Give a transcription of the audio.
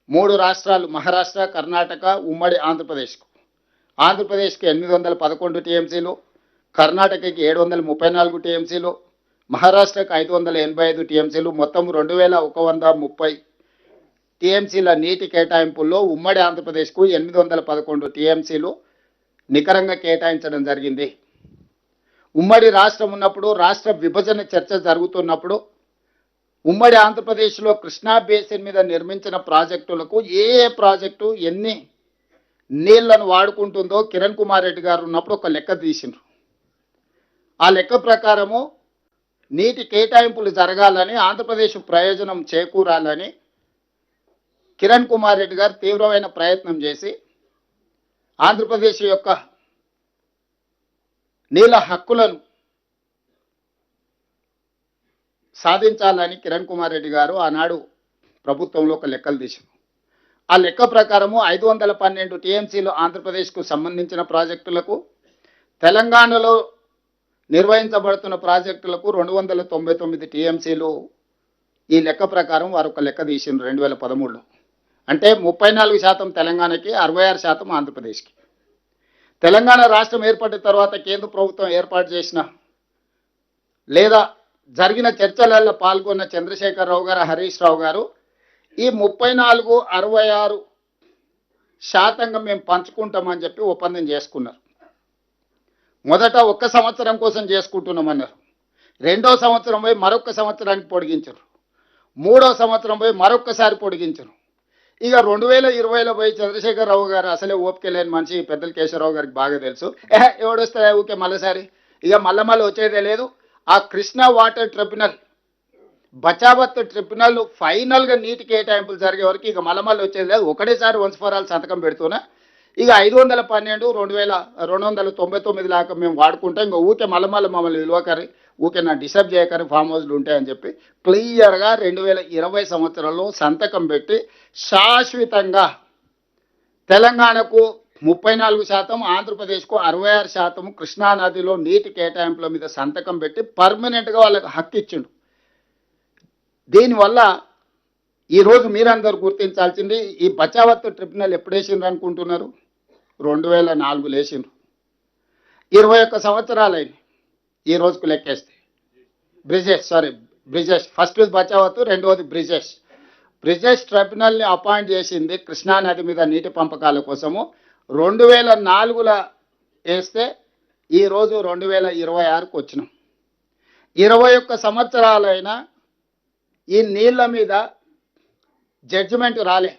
3 రాష్ట్రాలు మహారాష్ట్ర, కర్ణాటక, ఉమ్మడి ఆంధ్రప్రదేశ్కి 811 టీఎంసీలు, కర్ణాటకకి 734 టీఎంసీలు, మహారాష్ట్రకు 585 టీఎంసీలు, మొత్తం 2130 టీఎంసీల నీటి కేటాయింపుల్లో ఉమ్మడి ఆంధ్రప్రదేశ్కు 811 టీఎంసీలు నికరంగా కేటాయించడం జరిగింది. ఉమ్మడి రాష్ట్రం ఉన్నప్పుడు, రాష్ట్ర విభజన చర్చ జరుగుతున్నప్పుడు ఉమ్మడి ఆంధ్రప్రదేశ్లో కృష్ణా బేసిన్ మీద నిర్మించిన ప్రాజెక్టులకు ఏ ప్రాజెక్టు ఎన్ని నీళ్లను వాడుకుంటుందో కిరణ్ కుమార్ రెడ్డి గారు ఉన్నప్పుడు ఒక లెక్క తీసిండ్రు. ఆ లెక్క ప్రకారము నీటి కేటాయింపులు జరగాలని, ఆంధ్రప్రదేశ్ ప్రయోజనం చేకూరాలని కిరణ్ కుమార్ రెడ్డి గారు తీవ్రమైన ప్రయత్నం చేసి ఆంధ్రప్రదేశ్ యొక్క నీళ్ళ హక్కులను సాధించాలని కిరణ్ కుమార్ రెడ్డి గారు ఆనాడు ప్రభుత్వంలో ఒక లెక్కలు తీశారు. ఆ లెక్క ప్రకారము 512 టీఎంసీలు ఆంధ్రప్రదేశ్కు సంబంధించిన ప్రాజెక్టులకు, తెలంగాణలో నిర్వహించబడుతున్న ప్రాజెక్టులకు 299 టీఎంసీలు ఈ లెక్క ప్రకారం వారు ఒక లెక్క తీసిండ్రు 2013లో. అంటే 34% తెలంగాణకి, 66% ఆంధ్రప్రదేశ్కి. తెలంగాణ రాష్ట్రం ఏర్పడిన తర్వాత కేంద్ర ప్రభుత్వం ఏర్పాటు చేసిన లేదా జరిగిన చర్చలలో పాల్గొన్న చంద్రశేఖరరావు గారు, హరీష్ రావు గారు ఈ 34, 66% మేము పంచుకుంటామని చెప్పి ఒప్పందం చేసుకున్నారు. మొదట 1 సంవత్సరం కోసం చేసుకుంటున్నామన్నారు. 2వ సంవత్సరం పోయి మరొక సంవత్సరానికి పొడిగించారు. 3వ సంవత్సరం పోయి మరొకసారి పొడిగించారు. ఇక 2020లో పోయి చంద్రశేఖరరావు గారు అసలే ఓపిక లేని మనిషి, పెద్దల కేశవరావు గారికి బాగా తెలుసు. ఎవడొస్తే ఊకే మళ్ళీసారి ఇక మళ్ళీ వచ్చేదే లేదు. ఆ Krishna water tribunal, Bachawat tribunal ఫైనల్గా నీటి కేటాయింపులు జరిగే వరకు ఇక మళ్ళీ వచ్చేది లేదు. ఒకటేసారి వన్స్ ఫర్ ఆల్ సంతకం పెడుతున్నా ఇక 512, 2299 లాగా మేము వాడుకుంటాం. ఇంకా ఊకే మమ్మల్ని విలువకరి, ఊకే నా డిస్టర్బ్ చేయకరి, ఫామ్ హౌస్లు ఉంటాయని చెప్పి క్లియర్గా 2020 సంవత్సరంలో సంతకం పెట్టి శాశ్వతంగా తెలంగాణకు 34%, ఆంధ్రప్రదేశ్కు 66% కృష్ణానదిలో నీటి కేటాయింపుల మీద సంతకం పెట్టి పర్మనెంట్గా వాళ్ళకి హక్కు ఇచ్చిండు. దీనివల్ల ఈరోజు మీరందరూ గుర్తించాల్సింది, ఈ బచావత్ ట్రిబ్యునల్ ఎప్పుడు వేసిండ్రు అనుకుంటున్నారు? 2004లో వేసిండ్రు. 21 సంవత్సరాలైంది ఈ రోజుకు లెక్కేస్తే. బ్రిజేష్ ఫస్ట్ బచావత్, రెండవది బ్రిజేష్ ట్రిబ్యునల్ని అపాయింట్ చేసింది కృష్ణానది మీద నీటి పంపకాల కోసము 2004లో వేస్తే ఈరోజు 2026కు వచ్చినాం. 21 సంవత్సరాలైనా ఈ నీళ్ళ మీద జడ్జిమెంట్ రాలే.